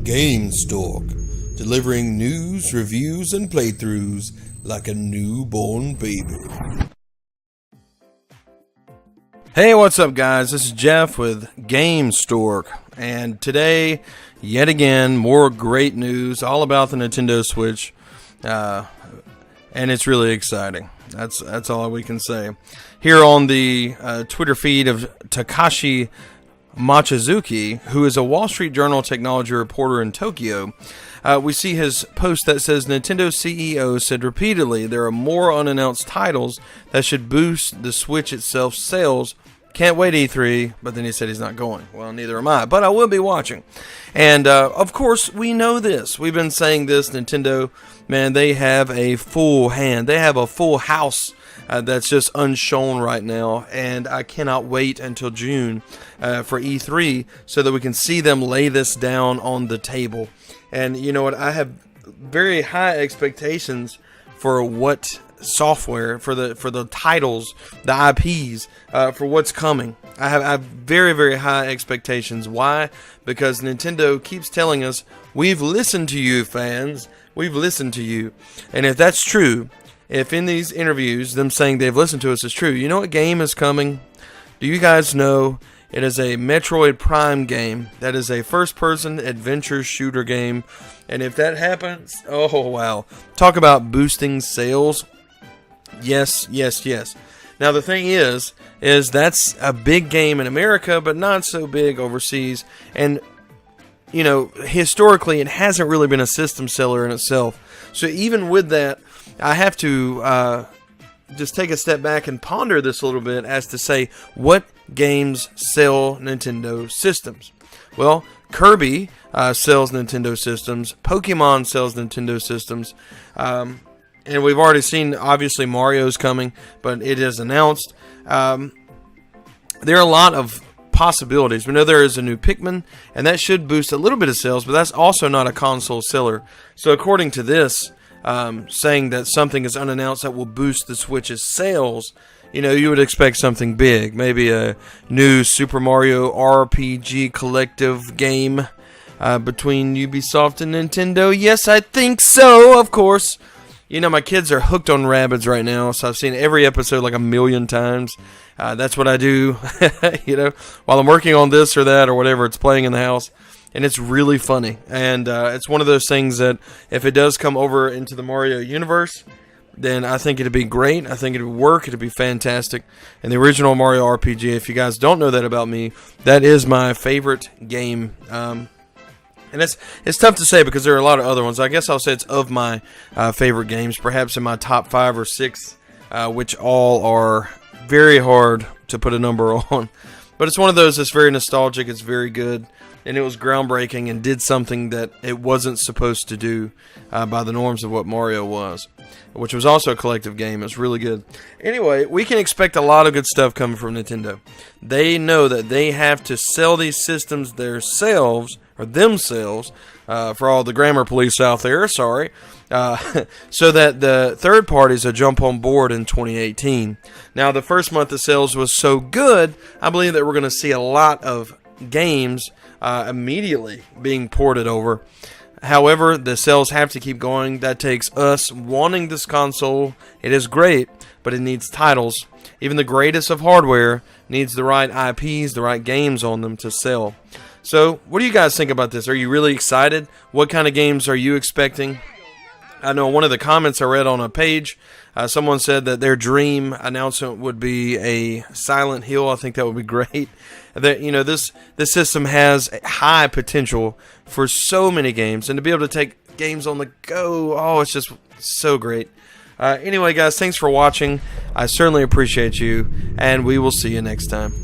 Gamestork, delivering news, reviews, and playthroughs like a newborn baby. Hey, what's up guys? This is Jeff with Gamestork, and today, yet again, more great news all about the Nintendo Switch, and it's really exciting. That's all we can say. Here on the Twitter feed of Takashi Machizuki, who is a Wall Street Journal technology reporter in Tokyo, we see his post that says Nintendo CEO said repeatedly there are more unannounced titles that should boost the Switch itself's sales. Can't wait E3, but then he said he's not going. Well, neither am I, but I will be watching. And of course, we know this. We've been saying this. Nintendo, man, they have a full hand. They have a full house that's just unshone right now, and I cannot wait until June for E3 so that we can see them lay this down on the table. And you know what? I have very high expectations for what software, for the titles, the IPs, for what's coming. I have very, very high expectations. Why? Because Nintendo keeps telling us, we've listened to you, fans. We've listened to you. And if that's true, if in these interviews, them saying they've listened to us is true, you know what game is coming? Do you guys know? It is a Metroid Prime game. That is a first-person adventure shooter game. And if that happens, oh wow. Talk about boosting sales. Yes, yes, yes. Now the thing is that's a big game in America, but not so big overseas. And, you know, historically it hasn't really been a system seller in itself. So even with that, I have to just take a step back and ponder this a little bit as to say, what games sell Nintendo systems? Well, Kirby sells Nintendo systems. Pokemon sells Nintendo systems. And we've already seen, obviously, Mario's coming, but it is announced. There are a lot of possibilities. We know there is a new Pikmin, and that should boost a little bit of sales, but that's also not a console seller. So according to this, saying that something is unannounced that will boost the Switch's sales, you know, you would expect something big. Maybe a new Super Mario RPG collective game between Ubisoft and Nintendo. Yes, I think so, of course. You know, my kids are hooked on Rabbids right now, so I've seen every episode like 1,000,000 times. That's what I do, you know, while I'm working on this or that or whatever, it's playing in the house. And it's really funny. And it's one of those things that if it does come over into the Mario universe, then I think it'd be great. I think it would work. It'd be fantastic. And the original Mario RPG, if you guys don't know that about me, that is my favorite game. And it's tough to say because there are a lot of other ones. I guess I'll say it's of my favorite games, perhaps in my top 5 or 6, which all are very hard to put a number on. But it's one of those that's very nostalgic. It's very good. And it was groundbreaking and did something that it wasn't supposed to do by the norms of what Mario was, which was also a collective game. It's really good. Anyway, we can expect a lot of good stuff coming from Nintendo. They know that they have to sell these systems themselves, for all the grammar police out there, sorry, so that the third parties will jump on board in 2018. Now, the first month of sales was so good, I believe that we're going to see a lot of games immediately being ported over. However, the sales have to keep going. That takes us wanting this console. It is great, but it needs titles. Even the greatest of hardware needs the right IPs, the right games on them to sell. So, what do you guys think about this? Are you really excited? What kind of games are you expecting? I know one of the comments I read on a page, someone said that their dream announcement would be a Silent Hill. I think that would be great. That, you know, this system has high potential for so many games, and to be able to take games on the go, oh, it's just so great. Anyway, guys, thanks for watching. I certainly appreciate you, and we will see you next time.